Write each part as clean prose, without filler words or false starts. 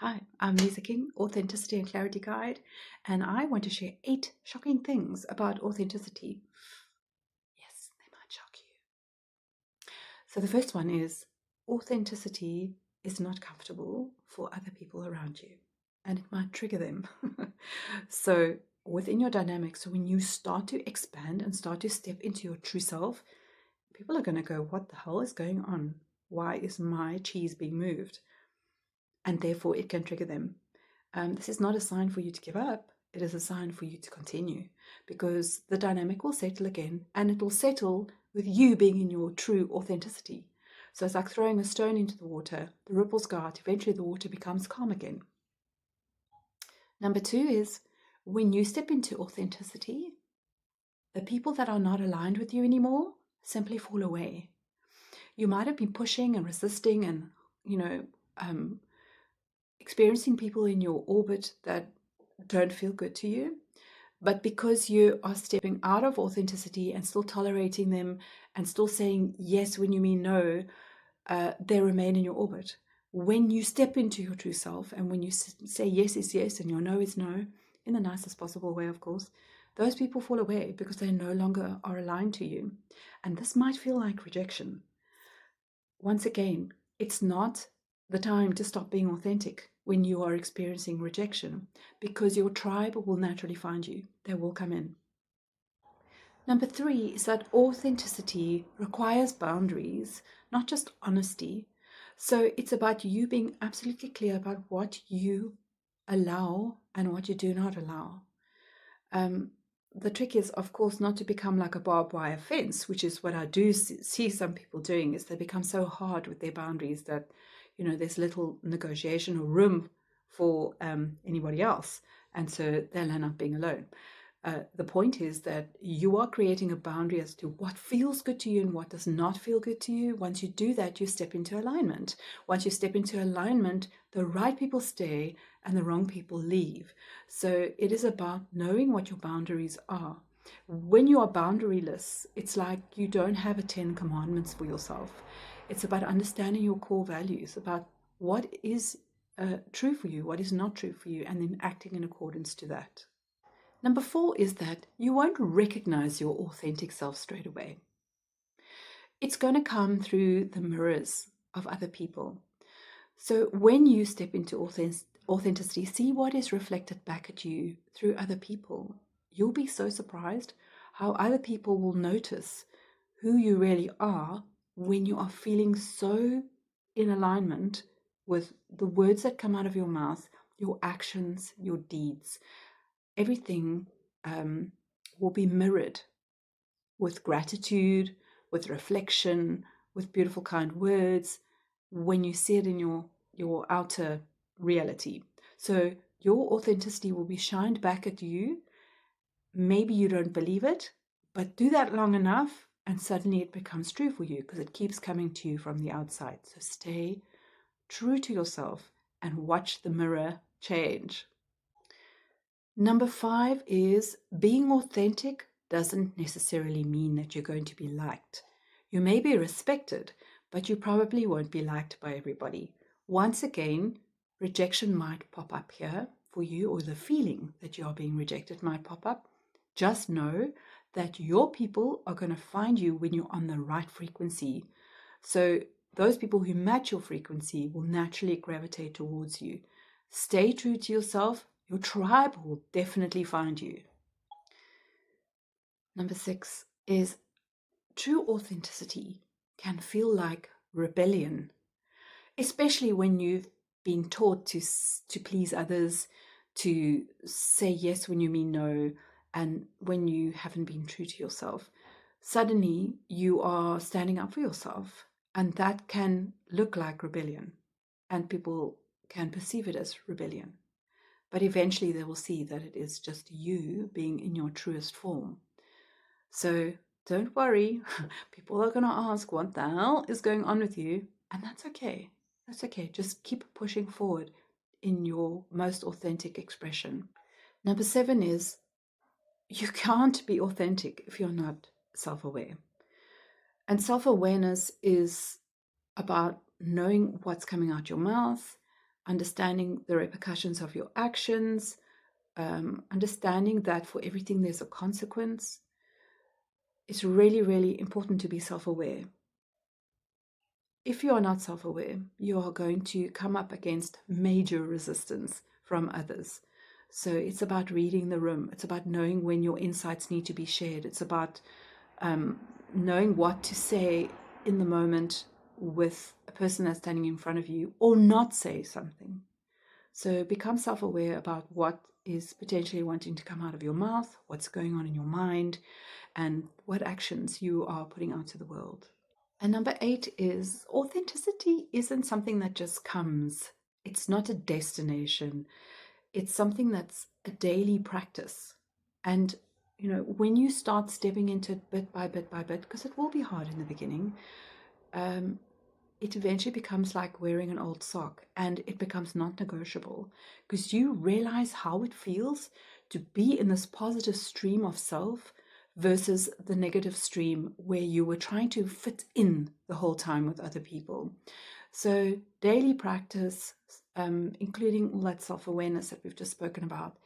Hi, I'm Lisa King, Authenticity and Clarity Guide, and I want to share 8 shocking things about authenticity. Yes, they might shock you. So, the first one is authenticity is not comfortable for other people around you, and it might trigger them. So, within your dynamics, when you start to expand and start to step into your true self, people are going to go, "What the hell is going on? Why is my cheese being moved?" And therefore, it can trigger them. This is not a sign for you to give up. It is a sign for you to continue, because the dynamic will settle again, and it will settle with you being in your true authenticity. So it's like throwing a stone into the water. The ripples go out. Eventually, the water becomes calm again. Number 2 is when you step into authenticity, the people that are not aligned with you anymore simply fall away. You might have been pushing and resisting and, um, experiencing people in your orbit that don't feel good to you. But because you are stepping out of authenticity and still tolerating them and still saying yes when you mean no, they remain in your orbit. When you step into your true self and when you say yes is yes and your no is no, in the nicest possible way, of course, those people fall away because they no longer are aligned to you. And this might feel like rejection. Once again, it's not the time to stop being authentic when you are experiencing rejection, because your tribe will naturally find you. They will come in. Number 3 is that authenticity requires boundaries, not just honesty. So it's about you being absolutely clear about what you allow and what you do not allow. The trick is, of course, not to become like a barbed wire fence, which is what I do see some people doing, is they become so hard with their boundaries that, there's little negotiation or room for anybody else. And so they'll end up being alone. The point is that you are creating a boundary as to what feels good to you and what does not feel good to you. Once you do that, you step into alignment. Once you step into alignment, the right people stay and the wrong people leave. So it is about knowing what your boundaries are. When you are boundaryless, it's like you don't have a 10 commandments for yourself. It's about understanding your core values, about what is true for you, what is not true for you, and then acting in accordance to that. Number 4 is that you won't recognize your authentic self straight away. It's going to come through the mirrors of other people. So when you step into authenticity, see what is reflected back at you through other people. You'll be so surprised how other people will notice who you really are when you are feeling so in alignment with the words that come out of your mouth, your actions, your deeds. Everything will be mirrored with gratitude, with reflection, with beautiful, kind words when you see it in your outer reality. So your authenticity will be shined back at you. Maybe you don't believe it, but do that long enough and suddenly it becomes true for you because it keeps coming to you from the outside. So stay true to yourself and watch the mirror change. Number 5 is being authentic doesn't necessarily mean that you're going to be liked. You may be respected, but you probably won't be liked by everybody. Once again, rejection might pop up here for you, or the feeling that you are being rejected might pop up. Just know that your people are going to find you when you're on the right frequency. So those people who match your frequency will naturally gravitate towards you. Stay true to yourself. Your tribe will definitely find you. Number 6 is true authenticity can feel like rebellion, especially when you've been taught to please others, to say yes when you mean no, and when you haven't been true to yourself. Suddenly, you are standing up for yourself, and that can look like rebellion, and people can perceive it as rebellion. But eventually they will see that it is just you being in your truest form. So don't worry. People are going to ask, what the hell is going on with you? And that's okay. That's okay. Just keep pushing forward in your most authentic expression. Number 7 is you can't be authentic if you're not self-aware. And self-awareness is about knowing what's coming out your mouth, understanding the repercussions of your actions, understanding that for everything there's a consequence. It's really, really important to be self-aware. If you are not self-aware, you are going to come up against major resistance from others. So it's about reading the room. It's about knowing when your insights need to be shared. It's about knowing what to say in the moment with a person that's standing in front of you, or not say something. So become self-aware about what is potentially wanting to come out of your mouth, what's going on in your mind, and what actions you are putting out to the world. And number 8 is authenticity isn't something that just comes. It's not a destination. It's something that's a daily practice. And, when you start stepping into it bit by bit by bit, because it will be hard in the beginning, it eventually becomes like wearing an old sock, and it becomes non-negotiable because you realize how it feels to be in this positive stream of self versus the negative stream where you were trying to fit in the whole time with other people. So daily practice, including all that self-awareness that we've just spoken about,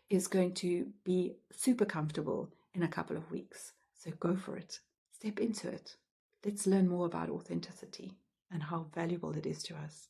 is going to be super comfortable in a couple of weeks. So go for it. Step into it. Let's learn more about authenticity and how valuable it is to us.